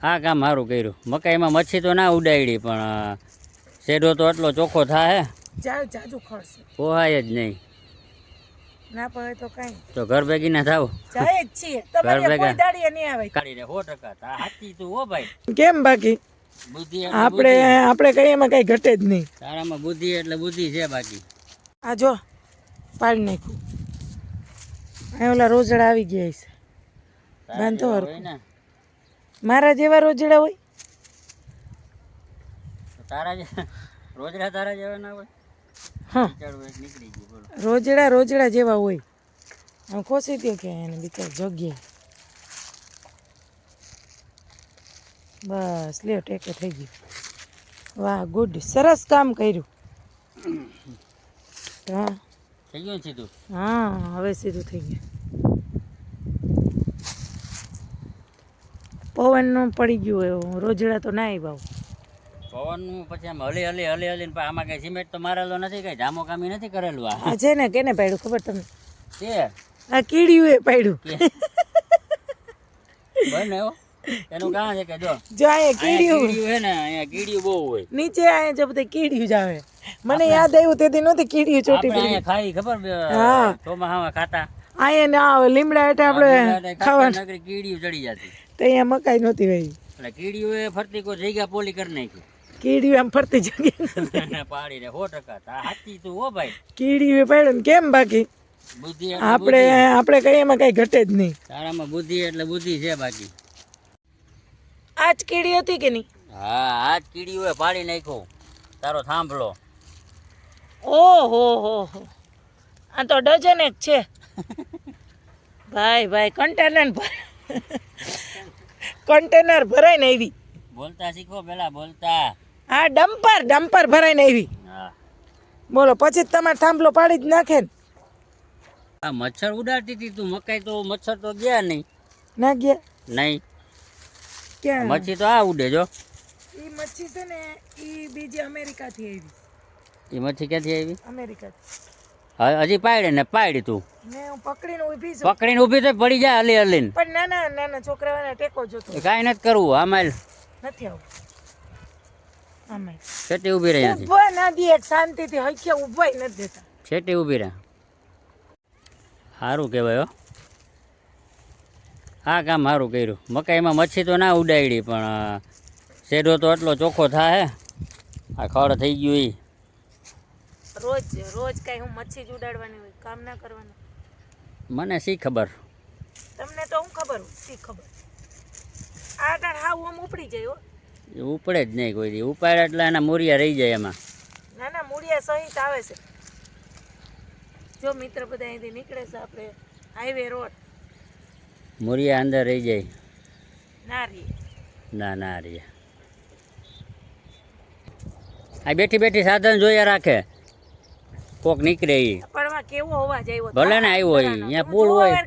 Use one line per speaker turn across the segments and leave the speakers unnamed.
આ કામ સારું કર્યું. મકાઈમાં મચ્છી તો ના ઉડાડી પણ શેઢો તો એટલો ચોખ્ખો થાય
જાજુ ખર્ચ
પોહાય જ નહીં.
ના પડે તો કઈ
તો ઘર ભેગી ના થાવ
જાય જ છીએ તમારે કોઈ દાડીએ નહીં આવે
કાઢીને 100% હાચી તું હો ભાઈ.
કેમ બાકી
બુદ્ધિ
આપણે કઈ એમાં કઈ ઘટે જ નહીં.
તારામાં બુદ્ધિ એટલે બુદ્ધિ છે બાકી.
આ જો પાડી નાખ્યું. અહીં ઓલા રોજડા આવી ગયા છે. બાંધો હરખું. મારા જેવા રોજડા હોય
તારા રોજડા તારા જેવા ના હોય.
હા
નીકળી ગયું બોલો.
રોજડા જેવા હોય. આમ ખોસી દો કે એને બિચાર જગ્યાએ. બસ લ્યો ટેકો થઈ ગયો. વાહ ગુડ સરસ કામ કર્યું. હા
થઈ ગયું સીધું.
હા હવે સીધું થઈ ગયું. પવનનું પડી ગયું એવું રોજડા તો ના આવ્યા.
પવનનું પછી આમ હલી હલીને આમાં કઈ સિમેન્ટ તો મારેલો નથી, કઈ જામો કામી નથી કરેલું.
આ છે ને કેને પાડ્યું ખબર તમને?
છે
આ કીડીયું એ પાડ્યું.
બને એનું કારણ છે કે જો
અહીંયા કીડીયું
હે ને, અહીંયા કીડીયું બહુ હોય.
નીચે અહીંયા જો બધે કીડીયું જ આવે. મને યાદ આવ્યું તેથી નહોતી કીડીયું ચોટી પડી.
અહીંયા ખાઈ ખબર
હા
ચોમાહામાં ખાતા
અહીંયા ના આવે લીમડા એટલે આપણે ખાવાનું
નગરી કીડીયું ચડી જતી.
તો અહીંયા મકાઈ નહોતી ભાઈ.
એટલે કીડીયું એ ફરતી કોઈ જગ્યા પોલી કરી નાખી.
કીડીયું આમ ફરતી જગ્યા
પાડીને 100% હાચી તું હો ભાઈ.
કીડીયું પાડ્યું ને કેમ બાકી
બુદ્ધિ
આપણે કઈ એમાં કઈ ઘટે જ નહીં.
તારામાં બુદ્ધિ એટલે બુદ્ધિ છે બાકી.
આજ કીડી હતી કે નહીં?
હા આજ કીડીયું પાડી નાખ્યો તારો થાંભલો.
ઓહો હો હો આ તો ડઝન એક છે ભાઈ. કન્ટેનર ભરાઈને આવી.
બોલતા શીખો પેલા બોલતા.
હા ડમ્પર ભરાઈને આવી.
હા
બોલો પછી તમારે થાંભલો પાડી જ નાખે ને.
આ મચ્છર ઉડાડતી હતી તું. મકાઈ તો મચ્છર તો ગયા નહીં.
ના ગયા
નહીં
ક્યાં?
મચ્છી તો આ ઉડે જો.
એ મચ્છી છે ને એ બીજી અમેરિકાથી આવી.
એ મચ્છી ક્યાંથી આવી?
અમેરિકાથી.
હા હજી પાડી ને પાડી તું.
ને હું પકડીને ઊભી છું.
પકડીને ઊભી તો પડી જાય હલીને.
પણ નાના છોકરાઓને ટેકો જોતો.
કાંઈ નથી કરવું. આમાં
નથી આવું. આમાં
છેટી ઊભી રહી નથી.
ઊભા ના દે એક શાંતિથી હખ્યા ઊભાય નથી દેતા.
છેટી ઊભી રહે. સારું કહેવાય હો. આ કામ સારું કર્યું. મકાઈમાં મચ્છી તો ના ઉડાડી પણ શેઢો તો એટલો ચોખ્ખો થાય. આ ખડ થઈ ગયું એ.
રોજ કઈ હું મચ્છી જ ઉડાડવાની હોય, કામ ના કરવાનું.
મને શી ખબર.
તમને તો હું ખબર શી ખબર. આ ટાણ હાવ આમ ઉપડી જાય હો.
એ ઉપડે જ નહીં કોઈ દી. ઉપાડ એટલે એના મૂરિયા રહી જાય એમાં.
ના મૂળિયા સહિત આવે છે. જો મિત્ર બધા અહીંથી નીકળે છે આપણે હાઈવે રોડ.
મૂરિયા અંદર રહી જાય.
ના રહીએ.
ના રહે. આ બેઠી સાધન જોયા રાખે. કોક નીકળે એ
પણ કેવો અવાજ આવ્યો.
ભલે ને આવ્યો હોય. અહીંયા પુલ હોય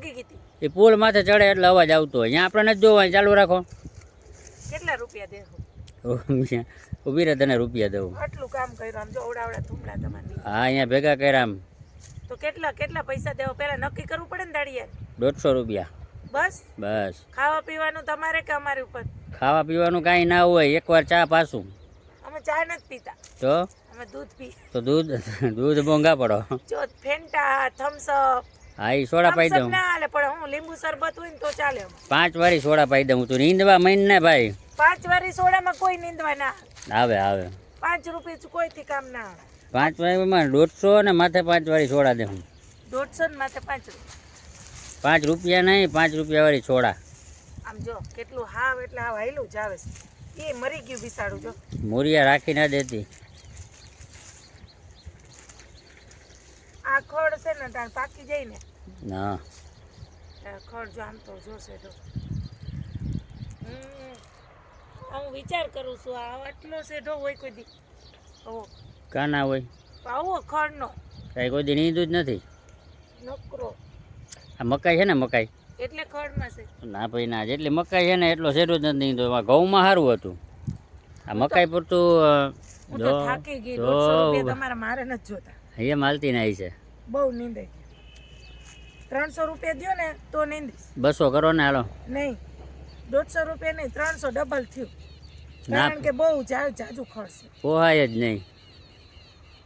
એ પુલ માથે ચડે એટલે અવાજ આવતો હોય. અહીંયા આપણે નથી જોવા. ચાલુ રાખો.
કેટલા રૂપિયા દેખો?
ઊભી રહે તને રૂપિયા દઉં.
આટલું કામ કર્યું આમ જો ઓડાવડા થુમલા તમારે.
હા અહીંયા ભેગા કર્યા આમ.
તો કેટલા પૈસા દેવો પેલા નક્કી કરવું પડે ને દાડિયા.
150 રૂપિયા.
બસ ખાવા પીવાનું તમારે કે અમારી ઉપર?
ખાવા પીવાનું કાંઈ ના હોય. એકવાર ચા પાછું.
અમે ચા નથી પીતા.
તો
અમે દૂધ પી.
તો દૂધ મોંઘા પડો.
જો ફેન્ટા થમ્સ અપ.
હા એ સોડા પાઈ દઉં.
ના હાલે પણ હું લીંબુ શરબત હોય ને તો ચાલે. 5
વારી સોડા પાઈ દઉં. તું નીંદવા મહિને ને ભાઈ.
5 વારી સોડામાં કોઈ નીંદવા ના
આવે.
5 રૂપિયા કોઈથી કામ ના આવે.
5 વારીમાં 150 ને માથે 5 વારી સોડા દે.
150 ને માથે 5 રૂપિયા.
5 રૂપિયા નહીં 5 રૂપિયા વાળી સોડા.
આમ જો કેટલું હાવ એટલે હાવ હાયલું જ આવે છે. એ મરી ગયું બિસાડું જો.
મૂરિયા રાખી ના દેતી.
આ ખડ છે ને તાર પાકી જાય ને.
ના
ખડ જો આમ તો જોશે તો હું વિચાર કરું છું આ આટલો શેઢો હોય કોઈ દી આવો
કાના હોય
આવો ખડનો
કઈ કોઈ દી નીંદું જ નથી.
નકરો
આ મકાઈ છે ને મકાઈ
એટલે ખડમાં છે.
ના ભાઈ ના જેટલી મકાઈ છે ને એટલો શેઢો જ નથી નીંદો. એમાં ઘઉંમાં સારું હતું. આ મકાઈ પૂરતું
થાકી ગઈ. 150 રૂપિયા તમારા મારે નથી જોતા.
અહીંયા માલતી ના છે.
બહુ નીંદાઈ ગઈ. 300 રૂપિયા દો ને તો નીંદીશ.
200 કરો ને હાલો.
નહીં 150 રૂપિયા નહીં 300 ડબલ થયું
ના
કારણ કે બહુ જાજુ ખર્ચ
પોહાય જ નહીં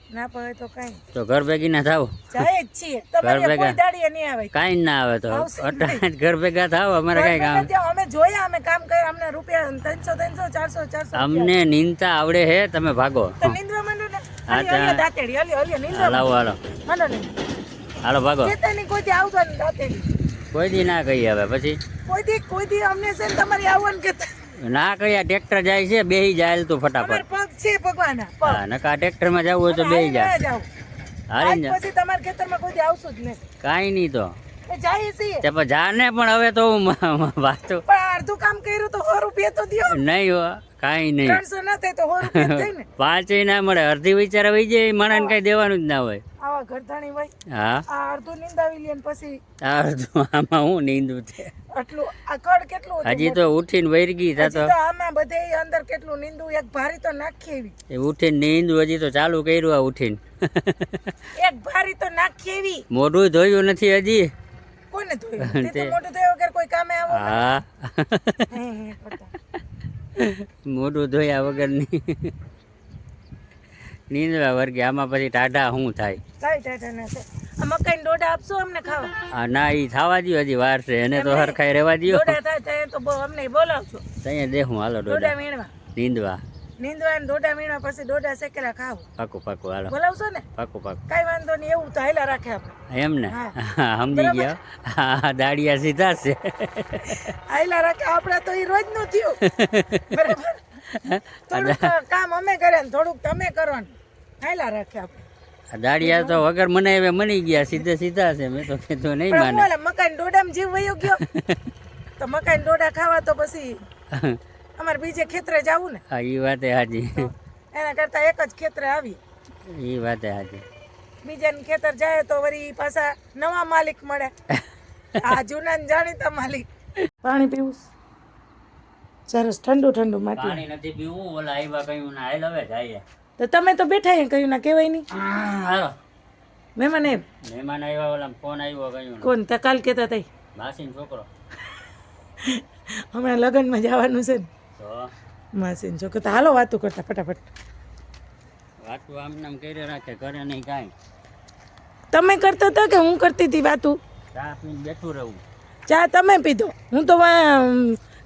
ના પડે તો કઈ
તો ઘર ભેગી ના થાવ
જાય જ છીએ તમારે
ભેગા.
કોઈ દાડીએ નહીં આવે
કાંઈ ના આવે તો
આવશે જ
અટાણે જ ઘર ભેગા થાવ અમારે કાંઈ કામ
અમે જોયા અમે કામ કર્યા અમને રૂપિયા 300 400
અમને નીંદતા આવડે હે તમે ભાગો
તો નીંદવા માંડો ને
હા,
હલી દાતેડી હલી નીંદવા
હાલો હાલો
માંડો ને
હાલો ભાગો
ખેતરની કોઈ દી આવતો નહીં દાતેડી
કોઈ દી ના કહી આવે પછી
કોઈ દી અમને છે ને તમારી આવવાનું કે
ના કહી ટ્રેક્ટર જાય છે બેહી જાય તું
અમારે
ફટાફટ
પગ છે ભગવાના પગ
હા નકા ટ્રેક્ટર માં જવું હોય તો બેહી જાય
જાવ
હારી જા
પછી તમારા ખેતરમાં કોઈ દી આવશું જ નહીં
કાંઈ નહીં તો
એ જાય છીએ
તે પણ જાને પણ હવે તો હું વાતો
પણ અડધું કામ કર્યું તો 100 રૂપિયા તો દ્યો
નહીં હો કાંઈ નહીં
300 ના થાય તો 100 રૂપિયા થાય ને
પાંચેય ના મળે અડધી વિચાર વહી જાય મણાને કઈ દેવાનું જ ના હોય
આવા ઘરધાણી ભાઈ
હા
આ અડધું નીંદાવી લે ને પછી
અડધું આમાં હું નીંદું છે
આટલું આ કડ કેટલું હતું
હજી તો ઉઠીને વહી ગઈ તા
હજી તો આમાં બધે અંદર કેટલું નીંદું એક ભારી તો નાખી એવી
એ ઉઠીને નીંદું હજી તો ચાલુ કર્યું આ ઉઠીને
એક ભારી તો નાખી એવી
મોઢું ધોયું નથી હજી
કોને ધોયું તે તો મોટું ધોયા વગર કોઈ કામે આવો
હા
હે, કરતા.
મોઢું ધોયા વગરની નીંદવા વર્ગે આમાં પછી ટાઢા શું થાય
કાંઈ ટાટા ના થાય આ મકાઈ ડોડા આપશો અમને ખાવા
આ ના એ થવા દ્યો હજી વાર છે એને તો હરખાઈ રહેવા દ્યો
ડોડા થાય ત્યાં તો અમને બોલાવજો
ત્યાં દેખું હાલો
ડોડા
ડોડા
વીણવા
નીંદવા
નીંદવા ને ડોડા વીણવા પછી ડોડા શેકેલા ખાવું
પાકું પાકું હાલો
બોલાવશો ને
પાકું પાકું
કાંઈ વાંધો નહીં એવું તો હાલ્યા રાખે આપણે
એમ ને
હા.
હા, સમજી ગયા હા દાડિયા સીધા છે
હાલ્યા રાખે આપણે તો એ રોજ નું થયું બરાબર થોડુંક કામ અમે કરે ને થોડુંક તમે કરો ને હાલ્યા રાખે આપણે
આ દાડિયા તો વગર મને હવે મની ગયા સીધે સીધા છે મેં તો કીધું નહીં
પણ
માને
હું મકાઈ ડોડામાં જીવ વયો ગયો તો મકાઈ ડોડા ખાવા તો પછી અમારે બીજે ખેતરે જવું ને
હા એ વાતે હાજી
એના કરતા એક જ ખેતરે આવી
એ વાતે હાજી
બીજાને ખેતર જાય તો વળી પાછા નવા માલિક મળે આ જૂના ને જાણીતા માલિક પાણી પીવું સરસ ઠંડુ ઠંડુ માટી
પાણી નથી પીવું ઓલા આવ્યા કયું ના હાલ હવે જાય
તો તમે તો બેઠા અહીં કહ્યું ના કહેવાય નહીં
હાલો
મહેમાન એમ
મહેમાન આવ્યા ઓલા ફોન આવ્યો કયું
કોણ તે કાલ કહેતા તઈ
માસીનો છોકરો
હમણાં લગ્નમાં જવાનું છે ને
તો
માસીન છોકરો તો હાલો વાતું કરતા ફટાફટ
વાતું આમ નામ કરી રાખે કરે નહીં કાંઈ
તમે કરતા હતા કે હું કરતી હતી વાતું
ચા પીને બેઠું રહું
ચા તમે પીધો હું તો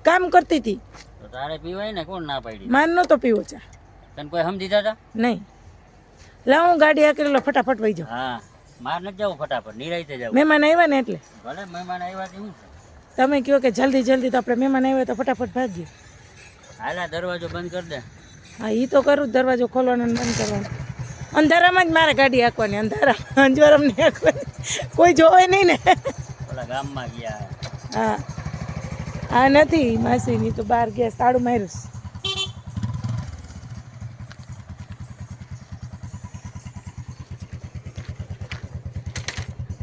કામ કરતી હતી
તો તારે પીવાય ને કોણ ના પાડી
માન નહોતો પીવો ચા
તને કોઈ સમજી જતા
નહીં લાવ હું ગાડી આકરેલો ફટાફટ વહી જાઉં
હા માર નથી જવું ફટાફટ નિરાયતે જવું
મહેમાન આવ્યા ને એટલે
ભલે મહેમાન આવ્યા શું છે
તમે કહો કે જલ્દી જલ્દી તો આપણે મહેમાન આવ્યા તો ફટાફટ ભાગીએ
હાલા દરવાજો બંધ કરી દે
હા એ તો કરું જ દરવાજો ખોલવાનો ને બંધ કરવાનો અંધારામાં જ મારે ગાડી હાંકવાની અંધારામાં અંજવારામાં નહીં હાંકવાની કોઈ જોવે નહીં ને
ઓલા ગામમાં ગયા
હા હા નથી માસીની તો બહાર ગયા તાળું માર્યું છે.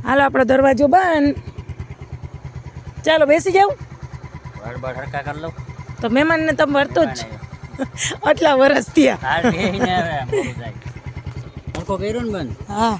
હાલો આપણો દરવાજો બંધ ચાલો બેસી જાવ
વડ બડ હરકા કરી લઉં
તો મહેમાનને તમે વર્તો જ છો. આટલા વર્ષ થયા
હાલ બેહીને હવે મોડું થાય હરકો કર્યો ને બંધ
હા